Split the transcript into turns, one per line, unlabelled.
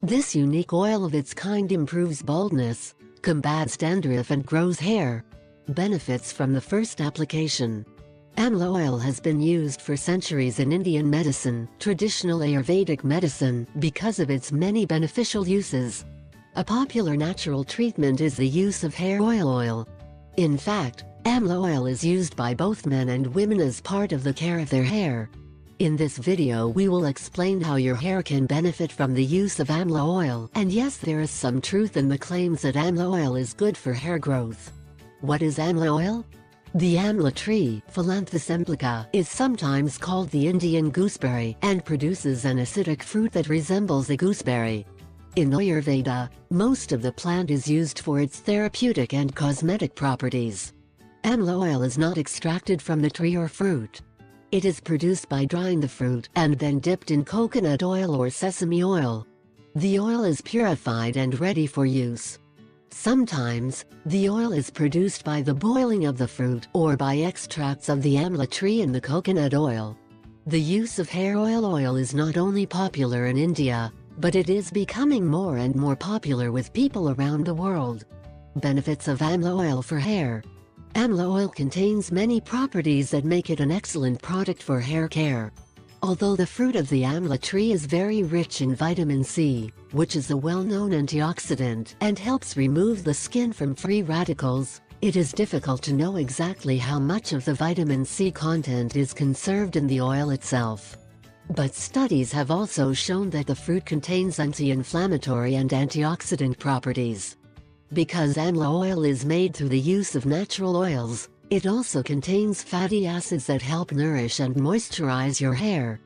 This unique oil of its kind improves baldness, combats dandruff and grows hair. Benefits from the first application. Amla oil has been used for centuries in Indian medicine, traditional Ayurvedic medicine, because of its many beneficial uses. A popular natural treatment is the use of hair oil. In fact, amla oil is used by both men and women as part of the care of their hair. In this video we will explain how your hair can benefit from the use of amla oil, and yes, there is some truth in the claims that amla oil is good for hair growth. What is amla oil? The amla tree, Phyllanthus emplica, is sometimes called the Indian gooseberry and produces an acidic fruit that resembles a gooseberry. In Ayurveda, most of the plant is used for its therapeutic and cosmetic properties. Amla oil is not extracted from the tree or fruit. It is produced by drying the fruit and then dipped in coconut oil or sesame oil. The oil is purified and ready for use. Sometimes, the oil is produced by the boiling of the fruit or by extracts of the amla tree in the coconut oil. The use of hair oil is not only popular in India, but it is becoming more and more popular with people around the world. Benefits of amla oil for hair. Amla oil contains many properties that make it an excellent product for hair care. Although the fruit of the amla tree is very rich in vitamin C, which is a well-known antioxidant and helps remove the skin from free radicals, it is difficult to know exactly how much of the vitamin C content is conserved in the oil itself. But studies have also shown that the fruit contains anti-inflammatory and antioxidant properties. Because amla oil is made through the use of natural oils, it also contains fatty acids that help nourish and moisturize your hair.